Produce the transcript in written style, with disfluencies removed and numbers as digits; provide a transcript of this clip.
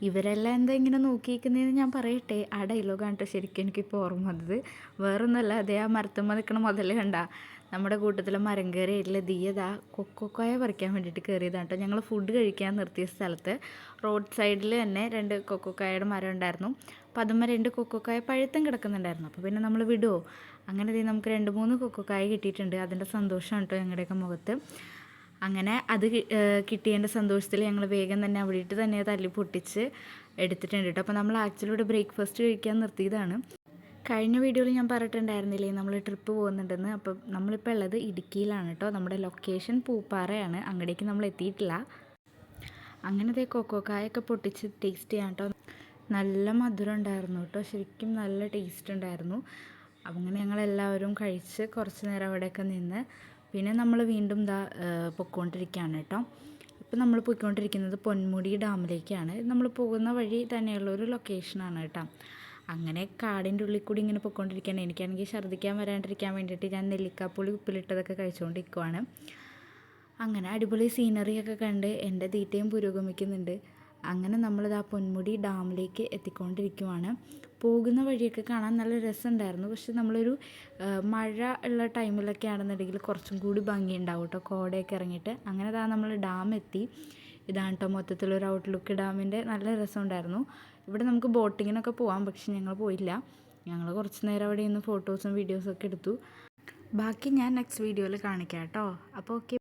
ഇവരെല്ലാം എന്താ ഇങ്ങനെ നോക്കിയിരിക്കുന്നതെന്ന് ഞാൻ പറയട്ടെ. ആ ഡയലോഗാണ് കേട്ടോ ശരിക്കും എനിക്കിപ്പോൾ ഓർമ്മ വന്നത്. വേറൊന്നുമല്ല, അതേ ആ മരത്തുമ്മ നിൽക്കണ മുതൽ കണ്ട നമ്മുടെ കൂട്ടത്തിലെ മരം കയറിയിട്ടില്ല ദിയതാ കൊക്കോക്കായ പറിക്കാൻ വേണ്ടിയിട്ട് കയറിയതാണ് കേട്ടോ. ഞങ്ങൾ ഫുഡ് കഴിക്കാൻ നിർത്തിയ സ്ഥലത്ത് റോഡ് സൈഡിൽ തന്നെ 2 കൊക്കോക്കായയുടെ മരം ഉണ്ടായിരുന്നു. അപ്പോൾ അതുമ്മ 2 കൊക്കോക്കായ പഴുത്തം കിടക്കുന്നുണ്ടായിരുന്നു. അപ്പോൾ പിന്നെ നമ്മൾ വിടുമോ? അങ്ങനെ നമുക്ക് 2-3 കൊക്കോക്കായ കിട്ടിയിട്ടുണ്ട്. അതിൻ്റെ സന്തോഷമാണ് കേട്ടോ ഞങ്ങളുടെയൊക്കെ മുഖത്ത്. അങ്ങനെ അത് കിട്ടിയതിൻ്റെ സന്തോഷത്തിൽ ഞങ്ങൾ വേഗം തന്നെ അവിടെ ഇട്ട് തന്നെ തല്ലി പൊട്ടിച്ച് എടുത്തിട്ടുണ്ട് കേട്ടോ. അപ്പോൾ നമ്മൾ ആക്ച്വലി ഇവിടെ ബ്രേക്ക്ഫാസ്റ്റ് കഴിക്കാൻ നിർത്തിയതാണ്. കഴിഞ്ഞ വീഡിയോയിൽ ഞാൻ പറഞ്ഞിട്ടുണ്ടായിരുന്നില്ലേ നമ്മൾ ട്രിപ്പ് പോകുന്നുണ്ടെന്ന്. അപ്പം നമ്മളിപ്പോൾ ഉള്ളത് ഇടുക്കിയിലാണ് കേട്ടോ. നമ്മുടെ ലൊക്കേഷൻ പൂപ്പാറയാണ്. അങ്ങടേക്ക് നമ്മൾ എത്തിയിട്ടില്ല. അങ്ങനത്തെ കൊക്കോക്കായൊക്കെ പൊട്ടിച്ച് ടേസ്റ്റ് ചെയ്യാൻ കേട്ടോ. നല്ല മധുരം ഉണ്ടായിരുന്നു കേട്ടോ. ശരിക്കും നല്ല ടേസ്റ്റ് ഉണ്ടായിരുന്നു. അങ്ങനെ ഞങ്ങളെല്ലാവരും കഴിച്ച് കുറച്ച് നേരം അവിടെയൊക്കെ നിന്ന് പിന്നെ നമ്മൾ വീണ്ടും പൊയ്ക്കൊണ്ടിരിക്കുകയാണ് കേട്ടോ. ഇപ്പം നമ്മൾ പോയിക്കൊണ്ടിരിക്കുന്നത് പൊന്മുടി ഡാമിലേക്കാണ്. നമ്മൾ പോകുന്ന വഴി തന്നെയുള്ളൊരു ലൊക്കേഷനാണ് കേട്ടോ. അങ്ങനെ കാടിൻ്റെ ഉള്ളിൽ കൂടി ഇങ്ങനെ പൊയ്ക്കൊണ്ടിരിക്കുകയാണ്. എനിക്കാണെങ്കിൽ ഛർദ്ദിക്കാൻ വരാണ്ടിരിക്കാൻ വേണ്ടിയിട്ട് ഞാൻ നെല്ലിക്കാപ്പുളി ഉപ്പിലിട്ടതൊക്കെ കഴിച്ചുകൊണ്ടിരിക്കുവാണ്. അങ്ങനെ അടിപൊളി സീനറിയൊക്കെ കണ്ട് എൻ്റെ തീറ്റയും പുരോഗമിക്കുന്നുണ്ട്. അങ്ങനെ നമ്മളിത് ആ പൊന്മുടി ഡാമിലേക്ക് എത്തിക്കൊണ്ടിരിക്കുവാണ്. പോകുന്ന വഴിയൊക്കെ കാണാൻ നല്ല രസമുണ്ടായിരുന്നു. പക്ഷെ നമ്മളൊരു മഴ ഉള്ള ടൈമിലൊക്കെ ആണെന്നുണ്ടെങ്കിൽ കുറച്ചും കൂടി ഭംഗിയുണ്ടാവും കേട്ടോ, കോടയൊക്കെ ഇറങ്ങിയിട്ട്. അങ്ങനെ നമ്മൾ ഡാം എത്തി. ഇതാണ് കേട്ടോ മൊത്തത്തിലൊരു ഔട്ട്ലുക്ക് ഡാമിൻ്റെ. നല്ല രസമുണ്ടായിരുന്നു. ഇവിടെ നമുക്ക് ബോട്ടിങ്ങിനൊക്കെ പോകാം, പക്ഷെ ഞങ്ങൾ പോയില്ല. ഞങ്ങൾ കുറച്ച് നേരം അവിടെ നിന്ന് ഫോട്ടോസും വീഡിയോസും ഒക്കെ എടുത്തു. ബാക്കി ഞാൻ നെക്സ്റ്റ് വീഡിയോയിൽ കാണിക്കാം കേട്ടോ. അപ്പോൾ ഓക്കെ.